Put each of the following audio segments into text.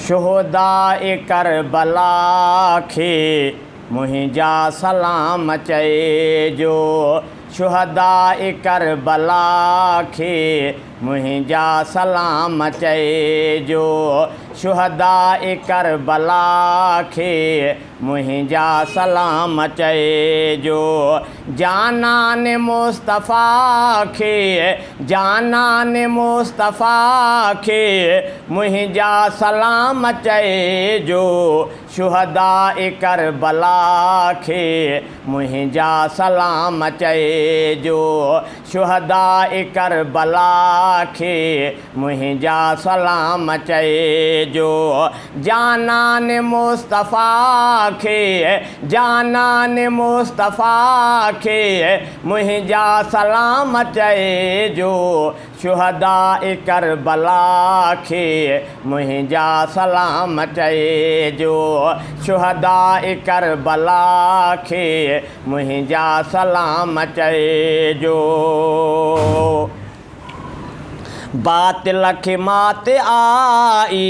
शुहदाए करबला खे मुंहिंजा सलाम चइजो। शुहदाए करबला खे मुंहिंजा सलाम चइजो। शुहदाए करबला खे मुंहिंजा सलाम चइजो। जानान मुस्तफ़ा खे जानान मुस्तफ़ा खे मुंहिंजा सलाम चइजो। शुहदाए करबला खे मुंहिंजा सलाम चइजो। शुहदाए करबला खे मुंहिंजा सलाम चइजो। जानान मुस्तफ़ा खे जानान मुस्तफ़ा खे मुंहिंजा सलाम चइजो। शुहदाए करबला खे मुंहिंजा सलाम चइजो। शुहदाए करबला खे मुंहिंजा सलाम चइजो। बातिल खे मात आई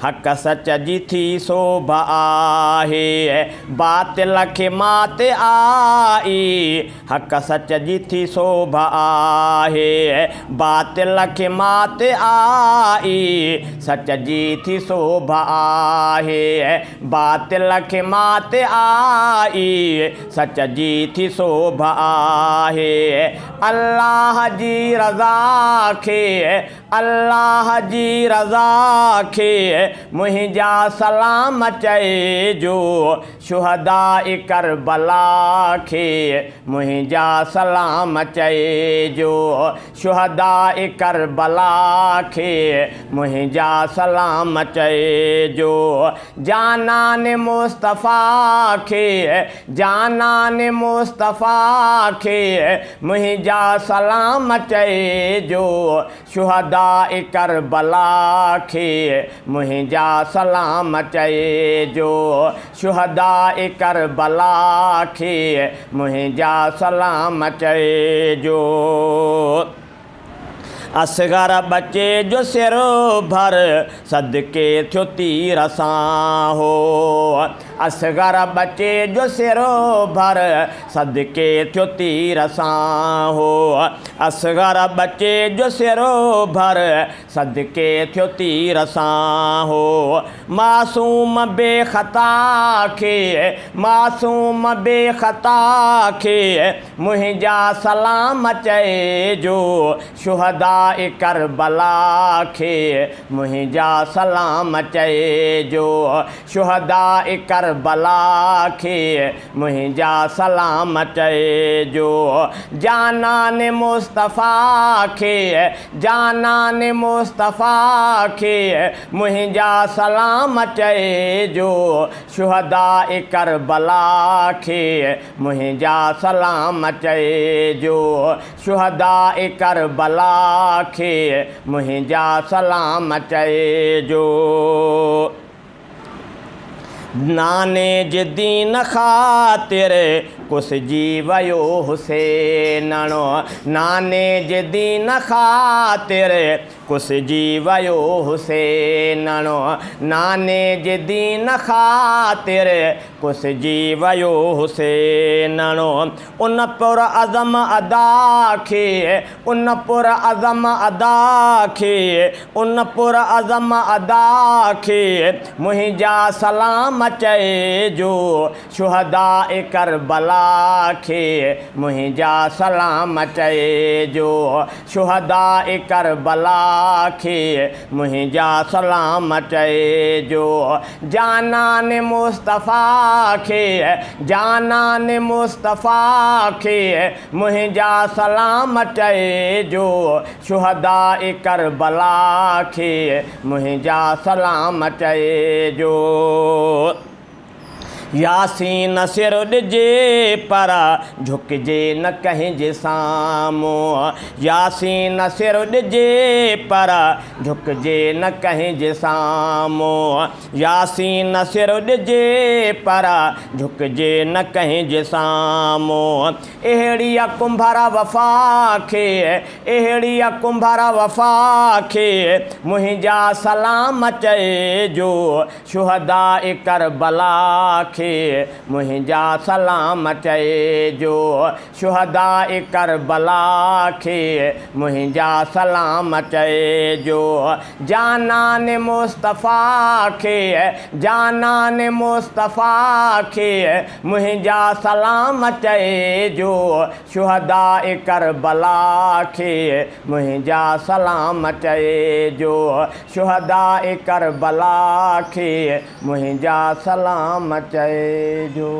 हक़ सच जी थी शोभा आहे। बातिल खे मात आई हक़ सच जी थी शोभा आहे। बातिल खे मात आई सच जी थी शोभा आहे। बातिल खे मात आई सच जी थी शोभा आहे। अल्लाह जी रज़ा खे अल्लाह जी रज़ा खे मुंहिंजा सलाम चइजो। शुहदाए करबला खे मुंहिंजा सलाम चइजो। शुहदाए करबला खे मुंहिंजा सलाम चइजो। जानान मुस्तफ़ा खे जानान मुस्तफ़ा खे मुंहिंजा सलाम चइजो। शुहदाए करबला खे मुंहिंजा सलाम चइजो। शुहदाए करबला खे मुंहिंजा सलाम चइजो। असगर बच्चे जो सिर भर सदके थियो तीर सां हो। असगर बच्चे जो सिर भर सदके थियो तीर सां हो। असगर बच्चे जो सिर भर सदके थियो तीर सां हो। मासूम बेख़ता खे मासूम बेख़ता खे मुंहिंजा सलाम चइजो। शुहदाए करबला खे मुंहिंजा सलाम चइजो। शुहदाए करबला खे मुंहिंजा सलाम चइजो। जानान मुस्तफ़ा खे जानान मुस्तफ़ा खे मुंहिंजा सलाम चइजो। शुहदाए करबला खे मुंहिंजा सलाम चइजो। शुहदाए करबला खे मुंहिंजा सलाम चइजो। नाने जे दीन ख़ातिर कुसिजी वियो हुसैनणो। नाने जे दीन ख़ातिर कुसिजी वियो हुसैनणो। नाने जे दीन ख़ातिर कुसिजी वियो हुसैनणो। उन पुर अज़म अदा खे उन पुर अज़म अदा खे उन पुर अज़म अदा खे मुंहिंजा सलाम चइजो। शुहदाए करबला खे मुंहिंजा सलाम चइजो। शुहदाए करबला खे मुंहिंजा सलाम चइजो। जानान मुस्तफ़ा खे जानान मुस्तफ़ा खे मुंहिंजा सलाम चइजो। शुहदाए करबला खे मुंहिंजा सलाम चइजो। यासीन सिर ॾिजे पर झुकिजे न कंहिंजे साम्हूं यासीन सिर ॾिजे पर झुकिजे न कंहिंजे साम्हूं यासीन सिर ॾिजे पर झुकिजे न कंहिंजे साम्हूं अहिड़ी कुंभर वफ़ा खे अहिड़ी कुंभर वफ़ा खे मुंहिंजा सलाम चइजो शुहदा करबला खे मुंहिंजा सलाम चइजो शुहदा करबला खे मुंहिंजा सलाम चइजो जानान मुस्तफ़ा खे जानान मुस्तफ़ा खे मुंहिंजा सलाम चइजो शुहदा करबला खे मुंहिंजा सलाम चइजो शुहदा करबला खे मुंहिंजा सलाम चइजो।